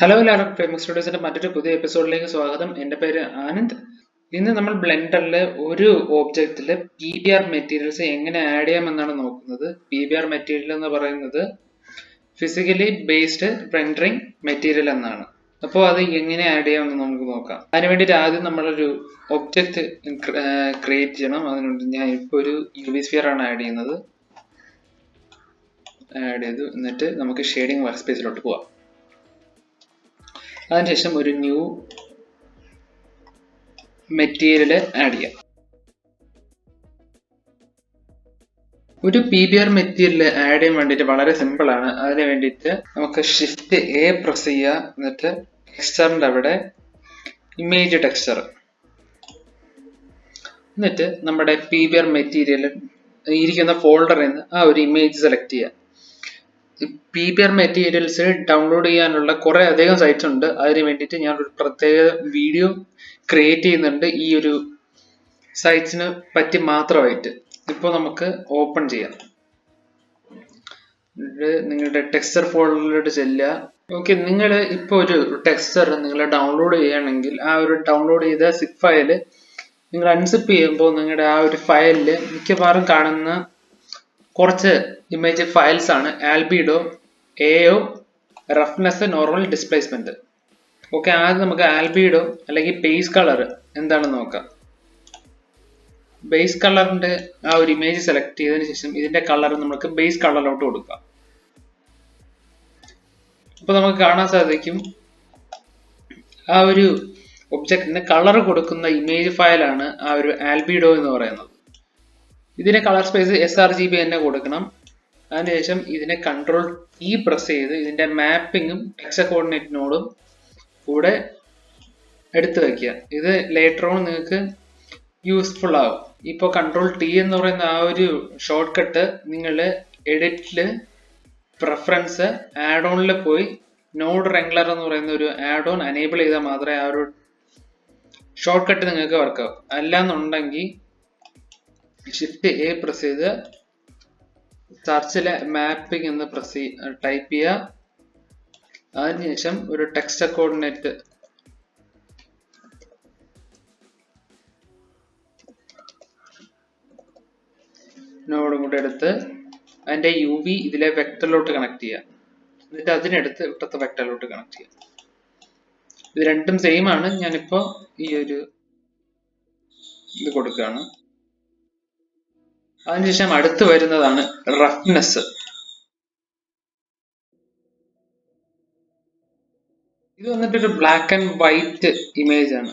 Hello എല്ലാവർക്കും famous സ്റ്റുഡിയോസിന്റെ മറ്റൊരു പുതിയ എപ്പിസോഡിലേക്ക് സ്വാഗതം. എൻ്റെ പേര് ആനന്ദ്. ഇന്ന് നമ്മൾ ബ്ലെൻഡറിൽ ഒരു ഓബ്ജക്റ്റിൽ PBR മെറ്റീരിയൽസ് എങ്ങനെ ആഡ് ചെയ്യാമെന്നാണ് നോക്കുന്നത്. PBR മെറ്റീരിയൽ എന്ന് പറയുന്നത് ഫിസിക്കലി ബേസ്ഡ് റെൻഡറിങ് മെറ്റീരിയൽ എന്നാണ്. അപ്പോൾ അത് എങ്ങനെ ആഡ് ചെയ്യാമെന്ന് നമുക്ക് നോക്കാം. അതിന് വേണ്ടിയിട്ട് ആദ്യം നമ്മളൊരു ഒബ്ജക്റ്റ് ക്രിയേറ്റ് ചെയ്യണം. അതിനുവേണ്ടി ഞാൻ ഇപ്പോൾ ഒരു UV സ്ഫിയർ ആണ് ആഡ് ചെയ്യുന്നത്. ആഡ് ചെയ്തു. എന്നിട്ട് നമുക്ക് ഷെയ്ഡിങ് വർക്ക് സ്പേസിലോട്ട് പോവാം. അതിനുശേഷം ഒരു ന്യൂ മെറ്റീരിയൽ ആഡ് ചെയ്യാം. ഒരു PBR മെറ്റീരിയൽ ആഡ് ചെയ്യാൻ വേണ്ടിയിട്ട് വളരെ സിമ്പിൾ ആണ്. അതിന് വേണ്ടിയിട്ട് നമുക്ക് ഷിഫ്റ്റ് A പ്രസ് ചെയ്യുക. എന്നിട്ട് ടെക്സ്ചറിന്റെ അവിടെ ഇമേജ് ടെക്സ്ചർ, എന്നിട്ട് നമ്മുടെ PBR മെറ്റീരിയൽ ഇരിക്കുന്ന ഫോൾഡറിൽ നിന്ന് ആ ഒരു ഇമേജ് സെലക്ട് ചെയ്യുക. PBR മെറ്റീരിയൽസ് ഡൗൺലോഡ് ചെയ്യാനുള്ള കുറെ അധികം സൈറ്റ്സ് ഉണ്ട്. അതിന് വേണ്ടിയിട്ട് ഞാൻ ഒരു പ്രത്യേക വീഡിയോ ക്രിയേറ്റ് ചെയ്യുന്നുണ്ട് ഈ ഒരു സൈറ്റ്സിന് പറ്റി മാത്രമായിട്ട്. ഇപ്പോൾ നമുക്ക് ഓപ്പൺ ചെയ്യാം. നിങ്ങളുടെ ടെക്സ്ചർ ഫോൾഡറിലോട്ട് ചെല്ലുക. ഓക്കെ, നിങ്ങൾ ഇപ്പോൾ ഒരു ടെക്സ്ചർ നിങ്ങൾ ഡൗൺലോഡ് ചെയ്യുകയാണെങ്കിൽ ആ ഒരു ഡൗൺലോഡ് ചെയ്ത സിപ്പ് ഫയൽ നിങ്ങൾ അൺസിപ്പ് ചെയ്യുമ്പോൾ നിങ്ങളുടെ ആ ഒരു ഫയലിൽ മിക്കവാറും കാണുന്ന കുറച്ച് ഇമേജ് ഫയൽസ് ആണ് ആൽബിഡോ, AO, roughness, normal, displacement. Okay, ആദ്യം നമുക്ക് ആൽബിഡോ അല്ലെങ്കിൽ ബേസ് കളർ എന്താണെന്ന് നോക്കാം. ബേസ് കളറിന്റെ ആ ഒരു ഇമേജ് സെലക്ട് ചെയ്തതിനു ശേഷം ഇതിന്റെ കളർ നമുക്ക് ബേസ് കളറിലോട്ട് കൊടുക്കാം. അപ്പൊ നമുക്ക് കാണാൻ സാധിക്കും ആ ഒരു ഒബ്ജക്റ്റിന് കളർ കൊടുക്കുന്ന ഇമേജ് ഫയലാണ് ആ ഒരു ആൽബിഡോ എന്ന് പറയുന്നത്. ഇതിന്റെ കളർ സ്പേസ് sRGB തന്നെ കൊടുക്കണം. അതിനുശേഷം ഇതിനെ Ctrl+T പ്രസ് ചെയ്ത് ഇതിന്റെ മാപ്പിങ്ങും ടെക്സ്ചർ കോർഡിനേറ്റിനോടും കൂടെ എടുത്തു വെക്കുക. ഇത് ലേറ്റർ ഓൺ നിങ്ങൾക്ക് യൂസ്ഫുൾ ആവും. ഇപ്പോൾ Ctrl+T എന്ന് പറയുന്ന ആ ഒരു ഷോർട്ട് കട്ട് നിങ്ങൾ എഡിറ്റില് പ്രിഫറൻസ് ആഡ് ഓണിൽ പോയി നോഡ് റെങ്കുലർ എന്ന് പറയുന്ന ഒരു ആഡ് ഓൺ എനേബിൾ ചെയ്താൽ മാത്രമേ ആ ഒരു ഷോർട്ട് കട്ട് നിങ്ങൾക്ക് വർക്കാവും. അല്ലാന്നുണ്ടെങ്കിൽ ഷിഫ്റ്റ് A പ്രസ് ചെയ്ത് സെർച്ചിലെ മാപ്പിംഗ് എന്ന് ടൈപ്പ് ചെയ്യുക. അതിനുശേഷം ഒരു ടെക്സ്ചർ കോർഡിനേറ്റ് നോഡും കൂടെ എടുത്ത് അതിന്റെ UV ഇതിലെ വെക്ടറിലോട്ട് കണക്ട് ചെയ്യുക. എന്നിട്ട് അതിനെടുത്ത് ഇവിടുത്തെ വെക്ടറിലോട്ട് കണക്ട് ചെയ്യുക. ഇത് രണ്ടും സെയിം ആണ്. ഞാനിപ്പോ ഈ ഒരു ഇത് കൊടുക്കുകയാണ്. അതിനുശേഷം അടുത്ത് വരുന്നതാണ് റഫ്നെസ്. ഇത് വന്നിട്ടൊരു ബ്ലാക്ക് ആൻഡ് വൈറ്റ് ഇമേജ് ആണ്.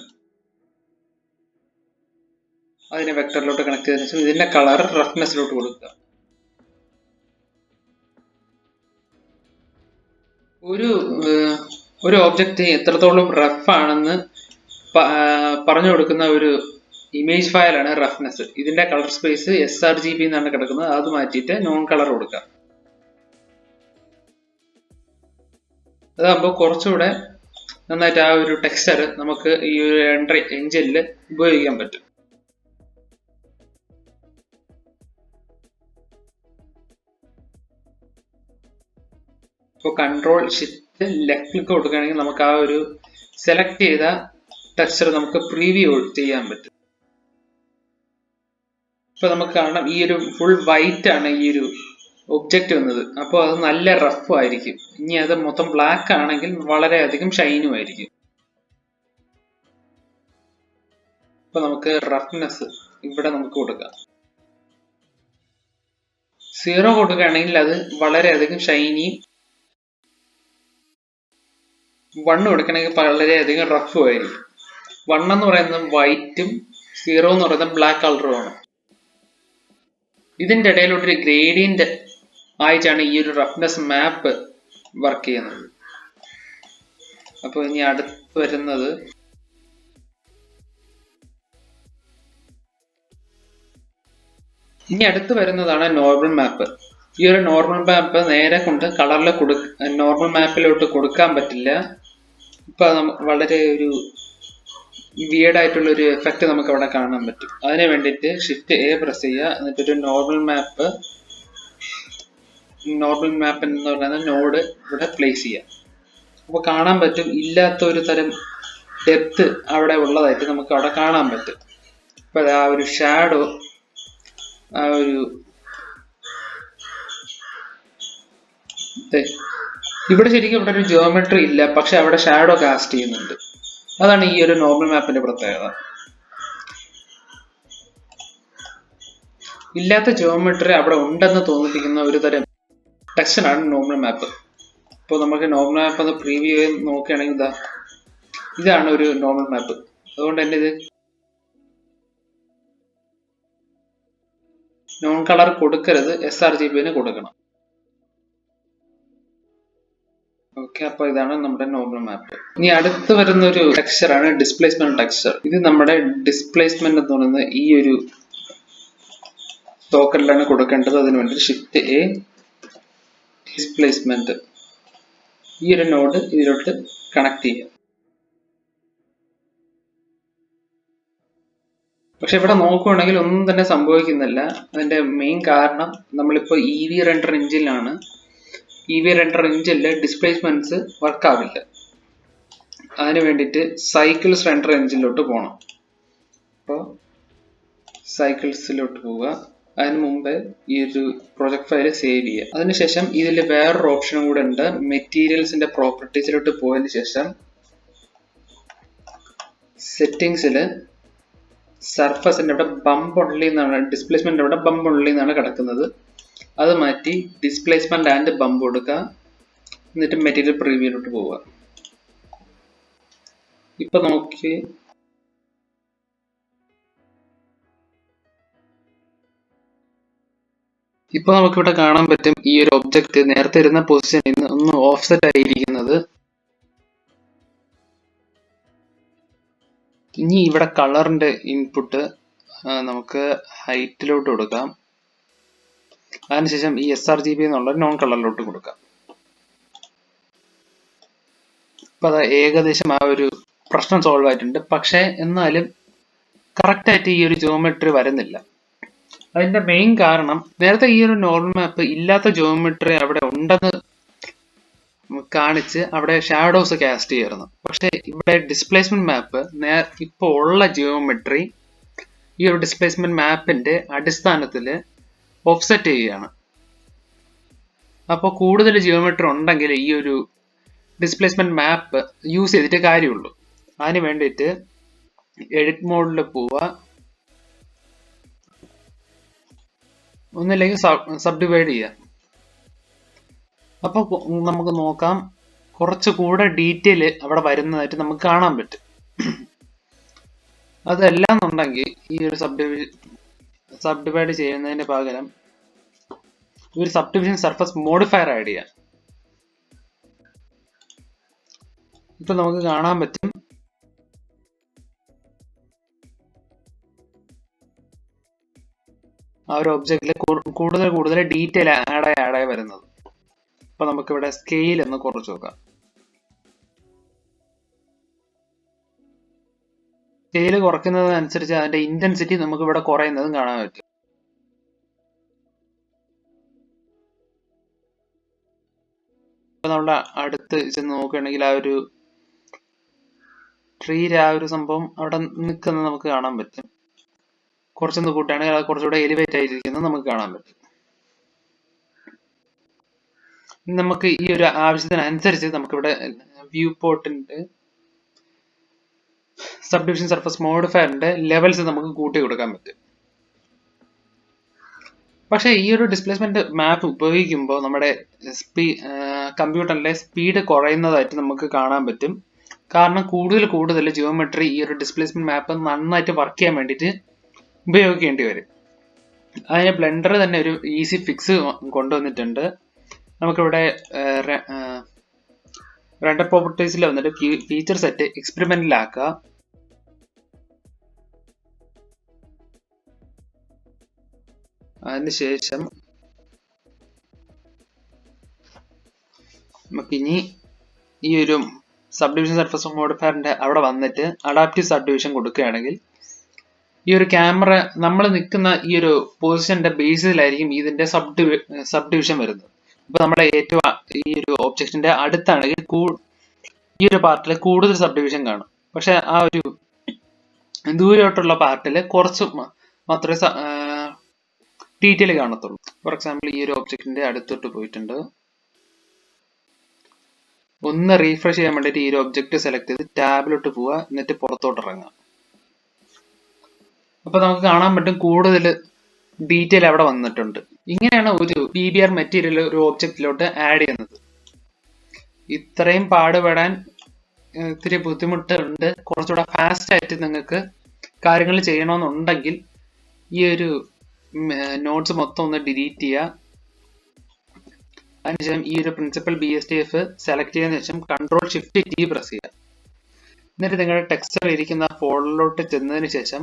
അതിനെ വെക്ടറിലോട്ട് കണക്ട് ചെയ്തതിനു ശേഷം ഇതിന്റെ കളർ റഫ്നെസ്സിലോട്ട് കൊടുക്കുക. ഒരു ഓബ്ജക്റ്റ് എത്രത്തോളം റഫ് ആണെന്ന് പറഞ്ഞു കൊടുക്കുന്ന ഒരു ഇമേജ് ഫയലാണ് റഫ്നെസ്. ഇതിന്റെ കളർ സ്പേസ് sRGB എന്നാണ് കിടക്കുന്നത്. അത് മാറ്റിയിട്ട് നോൺ കളർ കൊടുക്കാം. അതാകുമ്പോൾ കുറച്ചുകൂടെ നന്നായിട്ട് ആ ഒരു ടെക്സ്ചർ നമുക്ക് ഈ ഒരു എഞ്ചിനിൽ ഉപയോഗിക്കാൻ പറ്റും. ഇപ്പോൾ Ctrl+Shift+Left ക്ലിക്ക് കൊടുക്കുകയാണെങ്കിൽ നമുക്ക് ആ ഒരു സെലക്ട് ചെയ്ത ടെക്സ്ചർ നമുക്ക് പ്രീവ്യൂ ചെയ്യാൻ പറ്റും. ഇപ്പൊ നമുക്ക് കാണാം ഈ ഒരു ഫുൾ വൈറ്റ് ആണ് ഈ ഒരു ഒബ്ജക്റ്റ് വന്നത്. അപ്പോൾ അത് നല്ല റഫ് ആയിരിക്കും. ഇനി അത് മൊത്തം ബ്ലാക്ക് ആണെങ്കിൽ വളരെയധികം ഷൈനും ആയിരിക്കും. ഇപ്പൊ നമുക്ക് റഫ്നെസ് ഇവിടെ നമുക്ക് കൊടുക്കാം. 0 കൊടുക്കുകയാണെങ്കിൽ അത് വളരെയധികം ഷൈനിയും, 1 കൊടുക്കണമെങ്കിൽ വളരെയധികം റഫും ആയിരിക്കും. 1 എന്ന് പറയുന്നത് വൈറ്റും 0 എന്ന് പറയുന്നത് ബ്ലാക്ക് കളറുമാണ്. ഇതിന്റെ ഇടയിലോട്ടൊരു ഗ്രേഡിയന്റ് ആയിട്ടാണ് ഈ ഒരു റഫ്നെസ് മാപ്പ് വർക്ക് ചെയ്യുന്നത്. അപ്പോൾ ഇനി അടുത്ത് വരുന്നതാണ് നോർമൽ മാപ്പ്. ഈ ഒരു നോർമൽ മാപ്പ് നേരെ കൊണ്ട് കളറിൽ നോർമൽ മാപ്പിലോട്ട് കൊടുക്കാൻ പറ്റില്ല. ഇപ്പൊ വളരെ ഒരു വിയേർഡ് ആയിട്ടുള്ള ഒരു എഫക്റ്റ് നമുക്ക് അവിടെ കാണാൻ പറ്റും. അതിന് വേണ്ടിയിട്ട് ഷിഫ്റ്റ് A പ്രസ് ചെയ്യുക. എന്നിട്ടൊരു നോർമൽ മാപ്പ് എന്ന് പറയുന്ന നോഡ് ഇവിടെ പ്ലേസ് ചെയ്യുക. അപ്പോൾ കാണാൻ പറ്റും ഇല്ലാത്ത ഒരു തരം ഡെപ്ത് അവിടെ ഉള്ളതായിട്ട് നമുക്ക് അവിടെ കാണാൻ പറ്റും. അപ്പൊ ആ ഒരു ഷാഡോ, ആ ഒരു ഇവിടെ ശരിക്കും ഇവിടെ ഒരു ജിയോമെട്രി ഇല്ല, പക്ഷെ അവിടെ ഷാഡോ കാസ്റ്റ് ചെയ്യുന്നുണ്ട്. അതാണ് ഈ ഒരു നോർമൽ മാപ്പിന്റെ പ്രത്യേകത. ഇല്ലാത്ത ജിയോമെട്രി അവിടെ ഉണ്ടെന്ന് തോന്നിപ്പിക്കുന്ന ഒരു തരം ടെക്സ്ചറാണ് നോർമൽ മാപ്പ്. ഇപ്പോൾ നമുക്ക് നോർമൽ മാപ്പ് ഒന്ന് പ്രീവ്യൂ ചെയ്ത് നോക്കുകയാണെങ്കിൽ ഇതാണ് ഒരു നോർമൽ മാപ്പ്. അതുകൊണ്ട് തന്നെ ഇത് നോൺ കളർ കൊടുക്കരുത്, sRGBന് കൊടുക്കണം. ഓക്കെ, അപ്പൊ ഇതാണ് നമ്മുടെ നോർമൽ മാപ്പ്. ഇനി അടുത്ത് വരുന്ന ഒരു ടെക്സ്ചറാണ് ഡിസ്പ്ലേസ്മെന്റ് ടെക്സ്ചർ. ഇത് നമ്മുടെ ഡിസ്പ്ലേസ്മെന്റ് എന്ന് പറയുന്നത് ഈ ഒരു ടോക്കണിലാണ് കൊടുക്കേണ്ടത്. അതിന് വേണ്ടി ഷിഫ്റ്റ് A, ഡിസ്പ്ലേസ്മെന്റ്, ഈ ഒരു നോഡ് ഇതിലോട്ട് കണക്ട് ചെയ്യാം. പക്ഷെ ഇവിടെ നോക്കുകയാണെങ്കിൽ ഒന്നും തന്നെ സംഭവിക്കുന്നില്ല. അതിന്റെ മെയിൻ കാരണം നമ്മളിപ്പോ EV റെൻഡർ എഞ്ചിനിലാണ്. EV റെൻഡർ എഞ്ചിനില് ഡിസ്പ്ലേസ്മെന്റ്സ് വർക്ക് ആവില്ല. അതിന് വേണ്ടിയിട്ട് സൈക്കിൾസ് റെൻഡർ എഞ്ചിനിലോട്ട് പോകണം. അപ്പോൾ സൈക്കിൾസിലോട്ട് പോവുക. അതിന് മുമ്പ് ഈ ഒരു പ്രൊജക്ട് ഫയൽ സേവ് ചെയ്യുക. അതിനുശേഷം ഇതിൽ വേറൊരു ഓപ്ഷനും കൂടെ ഉണ്ട്. മെറ്റീരിയൽസിന്റെ പ്രോപ്പർട്ടീസിലോട്ട് പോയതിനു ശേഷം സെറ്റിംഗ്സിൽ സർഫസിന്റെ അവിടെ ബംപ് ഓൺലി എന്നാണ്, ഡിസ്പ്ലേസ്മെന്റ് അവിടെ ബംപ് ഓൺലി എന്നാണ് കിടക്കുന്നത്. അത് മാറ്റി ഡിസ്പ്ലേസ്മെന്റ് ആൻഡ് ബംപ് കൊടുക്കുക. എന്നിട്ട് മെറ്റീരിയൽ പ്രീവ്യൂലോട്ട് പോവുക. ഇപ്പൊ നോക്കി ഇപ്പൊ നമുക്കിവിടെ കാണാൻ പറ്റും ഈ ഒരു ഒബ്ജക്റ്റ് നേരത്തെ ഇരുന്ന പൊസിഷനിൽ നിന്ന് ഒന്ന് ഓഫ്സെറ്റ് ആയിരിക്കുന്നത്. ഇനി ഇവിടെ കളറിന്റെ ഇൻപുട്ട് നമുക്ക് ഹൈറ്റിലോട്ട് കൊടുക്കാം. അതിനുശേഷം ഈ sRGB എന്നുള്ള നോൺ കളറിലോട്ട് കൊടുക്കാം. ഇപ്പൊ അത് ഏകദേശം ആ ഒരു പ്രശ്നം സോൾവ് ആയിട്ടുണ്ട്. പക്ഷെ എന്നാലും കറക്റ്റ് ആയിട്ട് ഈ ഒരു ജിയോമെട്രി വരുന്നില്ല. അതിന്റെ മെയിൻ കാരണം നേരത്തെ ഈ ഒരു നോർമൽ മാപ്പ് ഇല്ലാത്ത ജിയോമെട്രി അവിടെ ഉണ്ടെന്ന് കാണിച്ച് അവിടെ ഷാഡോസ് കാസ്റ്റ് ചെയ്യായിരുന്നു. പക്ഷെ ഇവിടെ ഡിസ്പ്ലേസ്മെന്റ് മാപ്പ് ഇപ്പോൾ ഉള്ള ജിയോമെട്രി ഈ ഒരു ഡിസ്പ്ലേസ്മെന്റ് മാപ്പിന്റെ അടിസ്ഥാനത്തിൽ ഓഫ്സെറ്റ് ചെയ്യുകയാണ്. അപ്പോൾ കൂടുതൽ ജിയോമെട്രി ഉണ്ടെങ്കിൽ ഈ ഒരു ഡിസ്പ്ലേസ്മെന്റ് മാപ്പ് യൂസ് ചെയ്തിട്ട് കാര്യമുള്ളൂ. അതിന് വേണ്ടിയിട്ട് എഡിറ്റ് മോഡിൽ പോവുക. ഒന്നില്ലെങ്കിൽ സബ്ഡിവൈഡ് ചെയ്യുക. അപ്പൊ നമുക്ക് നോക്കാം, കുറച്ചുകൂടെ ഡീറ്റെയിൽ അവിടെ വരുന്നതായിട്ട് നമുക്ക് കാണാൻ പറ്റും. അതെല്ലാം ഉണ്ടെങ്കിൽ ഈ ഒരു സബ്ഡിവൈഡ് ചെയ്യുന്നതിന് പകരം ഒരു സബ്ഡിവിഷൻ സർഫസ് മോഡിഫയർ ആഡ് ചെയ്യാം. ഇപ്പൊ നമുക്ക് കാണാൻ പറ്റും ആ ഒരു ഒബ്ജക്റ്റിൽ കൂടുതൽ ഡീറ്റെയിൽ ആഡായി വരുന്നത്. അപ്പൊ നമുക്ക് ഇവിടെ സ്കെയിൽ ഒന്ന് കുറച്ച് നോക്കാം. സ്കെയിൽ കുറയ്ക്കുന്നതിനനുസരിച്ച് അതിന്റെ ഇന്റൻസിറ്റി നമുക്ക് ഇവിടെ കുറയുന്നതും കാണാൻ പറ്റും. ഇപ്പൊ നമ്മുടെ അടുത്ത് ചെന്ന് നോക്കുകയാണെങ്കിൽ ആ ഒരു ട്രീയുടെ ആ ഒരു സംഭവം അവിടെ നിൽക്കുന്നത് നമുക്ക് കാണാൻ പറ്റും. കുറച്ചൊന്ന് കൂട്ടുകയാണെങ്കിൽ അത് കുറച്ചുകൂടെ എലിവേറ്റ് ആയിരിക്കുന്നത് നമുക്ക് കാണാൻ പറ്റും. നമുക്ക് ഈ ഒരു ആവശ്യത്തിനനുസരിച്ച് നമുക്കിവിടെ വ്യൂ പോർട്ടിന്റെ സബ്ഡിവിഷൻ സർഫസ് മോഡിഫയറിന്റെ ലെവൽസ് നമുക്ക് കൂട്ടി കൊടുക്കാൻ പറ്റും. പക്ഷെ ഈ ഒരു ഡിസ്പ്ലേസ്മെന്റ് മാപ്പ് ഉപയോഗിക്കുമ്പോൾ നമ്മുടെ കമ്പ്യൂട്ടറിലെ സ്പീഡ് കുറയുന്നതായിട്ട് നമുക്ക് കാണാൻ പറ്റും. കാരണം കൂടുതൽ ജിയോമെട്രി ഈ ഒരു ഡിസ്പ്ലേസ്മെന്റ് മാപ്പ് നന്നായിട്ട് വർക്ക് ചെയ്യാൻ വേണ്ടിയിട്ട് ഉപയോഗിക്കേണ്ടി വരും. അതിന് ബ്ലെൻഡർ തന്നെ ഒരു ഈസി ഫിക്സ് കൊണ്ടുവന്നിട്ടുണ്ട്. നമുക്കിവിടെ റെൻഡർ പ്രോപ്പർട്ടീസിൽ വന്നിട്ട് ഫീച്ചർ സെറ്റ് എക്സ്പെരിമെന്റിലാക്കുക. അതിനുശേഷം നമുക്കിനി ഈ ഒരു സബ്ഡിവിഷൻ സർഫസ് മോഡിഫയറിന്റെ അവിടെ വന്നിട്ട് അഡാപ്റ്റീവ് സബ്ഡിവിഷൻ കൊടുക്കുകയാണെങ്കിൽ ഈ ഒരു ക്യാമറ നമ്മൾ നിൽക്കുന്ന ഈ ഒരു പൊസിഷന്റെ ബേസിലായിരിക്കും ഇതിന്റെ സബ്ഡിവിഷൻ വരുന്നത്. ഇപ്പൊ നമ്മുടെ ഏറ്റവും ഈ ഒരു ഒബ്ജക്റ്റിന്റെ അടുത്താണെങ്കിൽ ഈ ഒരു പാർട്ടിൽ കൂടുതൽ സബ് ഡിവിഷൻ കാണും. പക്ഷെ ആ ഒരു ദൂരോട്ടുള്ള പാർട്ടിൽ കുറച്ച് മാത്രമേ ഡീറ്റെയിൽ കാണത്തുള്ളൂ. ഫോർ എക്സാമ്പിൾ ഈ ഒരു ഒബ്ജക്റ്റിന്റെ അടുത്തോട്ട് പോയിട്ടുണ്ട്. ഒന്ന് റീഫ്രഷ് ചെയ്യാൻ വേണ്ടിയിട്ട് ഈ ഒരു ഒബ്ജക്റ്റ് സെലക്ട് ചെയ്ത് ടാബിലോട്ട് പോവുക, എന്നിട്ട് പുറത്തോട്ട് ഇറങ്ങുക. അപ്പൊ നമുക്ക് കാണാൻ പറ്റും കൂടുതൽ ഡീറ്റെയിൽ അവിടെ വന്നിട്ടുണ്ട്. ഇങ്ങനെയാണ് ഒരു PBR മെറ്റീരിയൽ ഒരു ഒബ്ജക്റ്റിലോട്ട് ആഡ് ചെയ്യുന്നത്. ഇത്രയും പാടുപെടാൻ ഇത്തിരി ബുദ്ധിമുട്ടുണ്ട്. കുറച്ചുകൂടെ ഫാസ്റ്റ് ആയിട്ട് നിങ്ങൾക്ക് കാര്യങ്ങൾ ചെയ്യണമെന്നുണ്ടെങ്കിൽ ഈ ഒരു നോട്ട്സ് മൊത്തം ഒന്ന് ഡിലീറ്റ് ചെയ്യുക. അതിനുശേഷം ഈ ഒരു പ്രിൻസിപ്പൽ BSDF സെലക്ട് ചെയ്തതിനു ശേഷം Ctrl+Shift+T പ്രസ് ചെയ്യുക. എന്നിട്ട് നിങ്ങളുടെ ടെക്സ്ചർ ഇരിക്കുന്ന ഫോൾഡറിലോട്ട് ചെന്നതിന് ശേഷം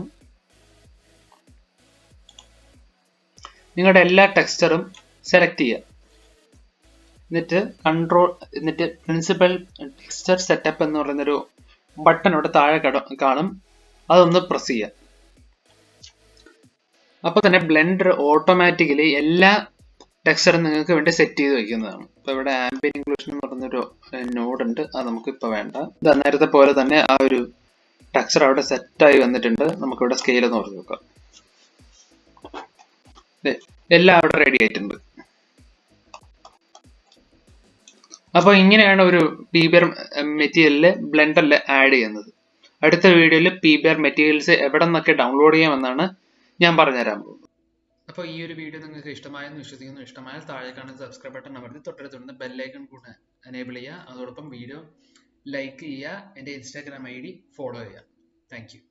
നിങ്ങളുടെ എല്ലാ ടെക്സ്ചറും സെലക്ട് ചെയ്യുക. എന്നിട്ട് പ്രിൻസിപ്പൽ ടെക്സ്ചർ സെറ്റപ്പ് എന്ന് പറയുന്നൊരു ബട്ടൺ ഇവിടെ താഴെ കാണും. അതൊന്ന് പ്രസ് ചെയ്യുക. അപ്പൊ തന്നെ ബ്ലെൻഡർ ഓട്ടോമാറ്റിക്കലി എല്ലാ ടെക്സ്ചറും നിങ്ങൾക്ക് വേണ്ടി സെറ്റ് ചെയ്ത് വെക്കുന്നതാണ്. ഇപ്പൊ ഇവിടെ ആംബിയന്റ് ഇൻക്ലൂഷൻ എന്ന് പറയുന്നൊരു നോഡ് ഉണ്ട്. അത് നമുക്ക് ഇപ്പൊ വേണ്ട. ഇത് നേരത്തെ പോലെ തന്നെ ആ ഒരു ടെക്സ്ചർ അവിടെ സെറ്റായി വന്നിട്ടുണ്ട്. നമുക്കിവിടെ സ്കെയിൽ എന്ന് പറഞ്ഞു നോക്കാം. എല്ലാം അവിടെ റെഡി ആയിട്ടുണ്ട്. അപ്പൊ ഇങ്ങനെയാണ് ഒരു PBR മെറ്റീരിയലില് ബ്ലെൻഡറിൽ ആഡ് ചെയ്യുന്നത്. അടുത്ത വീഡിയോയിൽ PBR മെറ്റീരിയൽസ് എവിടെ നിന്നൊക്കെ ഡൗൺലോഡ് ചെയ്യാമെന്നാണ് ഞാൻ പറഞ്ഞുതരാൻ പോകുന്നത്. അപ്പോൾ ഈ ഒരു വീഡിയോ നിങ്ങൾക്ക് ഇഷ്ടമായെന്ന് വിശ്വസിക്കുന്നു. ഇഷ്ടമായാൽ താഴെ കാണുന്ന സബ്സ്ക്രൈബ് ബട്ടൺ അമർത്തി തൊട്ടടുത്തുള്ള ബെല്ലൈക്കൺ കൂടെ എനേബിൾ ചെയ്യുക. അതോടൊപ്പം വീഡിയോ ലൈക്ക് ചെയ്യുക. എൻ്റെ Instagram ID ഫോളോ ചെയ്യുക. Thank you.